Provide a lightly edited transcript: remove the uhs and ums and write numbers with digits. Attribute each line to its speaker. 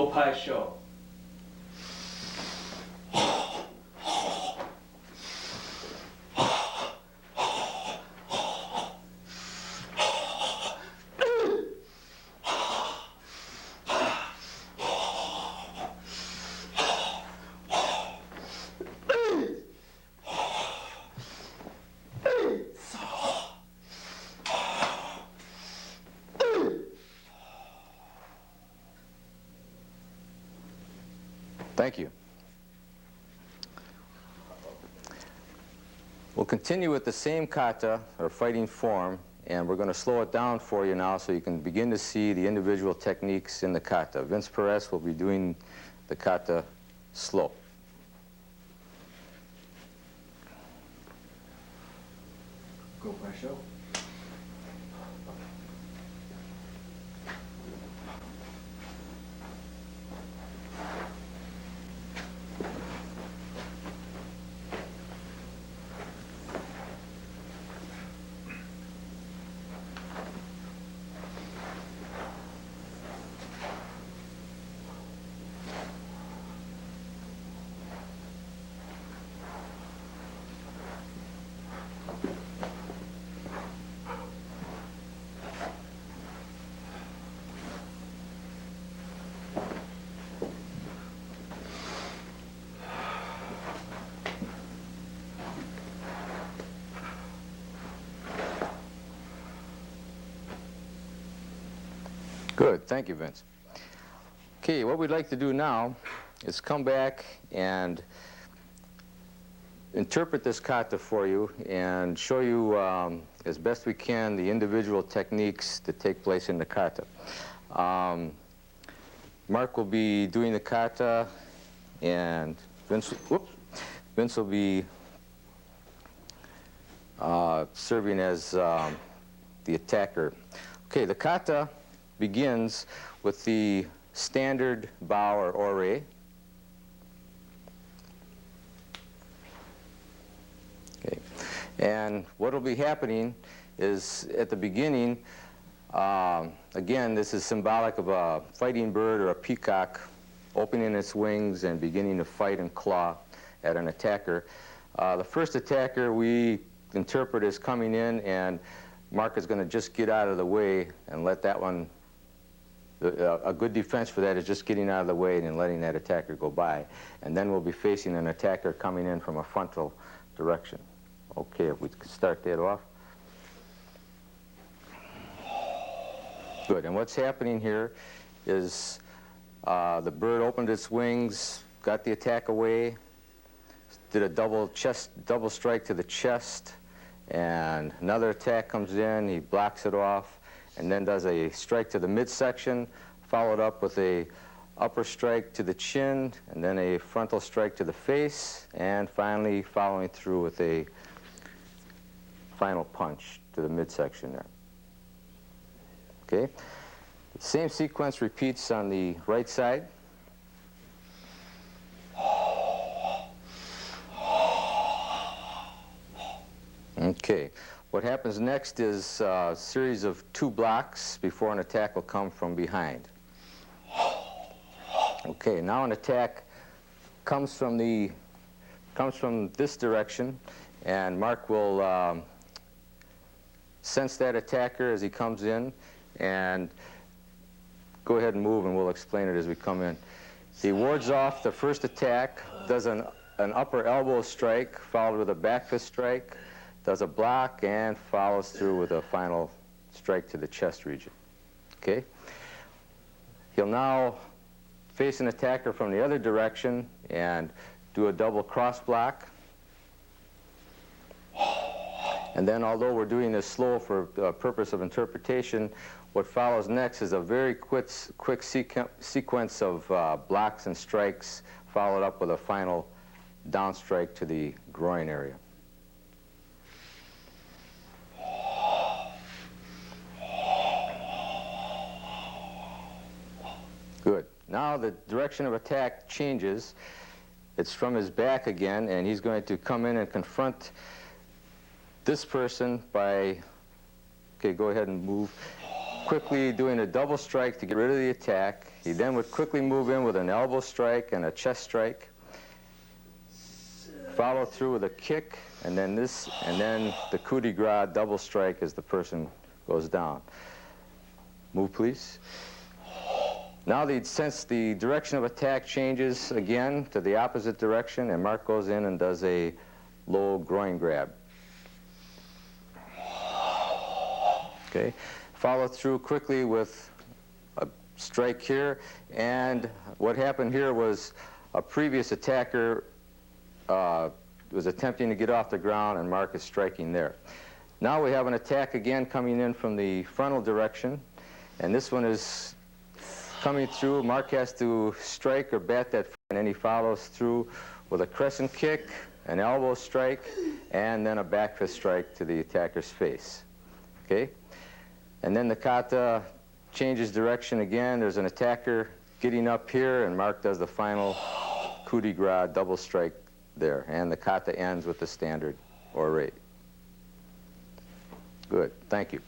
Speaker 1: Go Pai Sho.
Speaker 2: Thank you. We'll continue with the same kata, or fighting form, and we're going to slow it down for you now so you can begin to see the individual techniques in the kata. Vince Perez will be doing the kata slow.
Speaker 1: Go Pai Sho.
Speaker 2: Good, thank you, Vince. Okay, what we'd like to do now is come back and interpret this kata for you and show you as best we can the individual techniques that take place in the kata. Mark will be doing the kata, and Vince will be serving as the attacker. Okay, the kata begins with the standard bow or ore. Okay. And what will be happening is at the beginning, again, this is symbolic of a fighting bird or a peacock opening its wings and beginning to fight and claw at an attacker. The first attacker we interpret as coming in, and Mark is going to just get out of the way and let that one. A good defense for that is just getting out of the way and letting that attacker go by. And then we'll be facing an attacker coming in from a frontal direction. Okay, if we could start that off. Good, and what's happening here is the bird opened its wings, got the attack away, did a double strike to the chest, and another attack comes in, he blocks it off, and then does a strike to the midsection, followed up with a upper strike to the chin, and then a frontal strike to the face, and finally following through with a final punch to the midsection there. Okay? The same sequence repeats on the right side. Okay. What happens next is a series of 2 blocks before an attack will come from behind. Okay, now an attack comes from this direction, and Mark will sense that attacker as he comes in, and go ahead and move, and we'll explain it as we come in. He wards off the first attack, does an upper elbow strike, followed with a back fist strike, does a block, and follows through with a final strike to the chest region. Okay? He'll now face an attacker from the other direction and do a double cross block. And then, although we're doing this slow for the purpose of interpretation, what follows next is a very quick sequence of blocks and strikes, followed up with a final down strike to the groin area. Good. Now the direction of attack changes. It's from his back again, and he's going to come in and confront this person by, okay, go ahead and move. quickly doing a double strike to get rid of the attack. He then would quickly move in with an elbow strike and a chest strike. Follow through with a kick, and then this, and then the coup de grace double strike as the person goes down. Move, please. Now, since the direction of attack changes again to the opposite direction, and Mark goes in and does a low groin grab. Okay. Follow through quickly with a strike here, and what happened here was a previous attacker was attempting to get off the ground, and Mark is striking there. Now we have an attack again coming in from the frontal direction, and this one is coming through. Mark has to strike or bat that, and then he follows through with a crescent kick, an elbow strike, and then a back fist strike to the attacker's face. Okay? And then the kata changes direction again. There's an attacker getting up here, and Mark does the final coup de grace double strike there, and the kata ends with the standard or rate. Good. Thank you.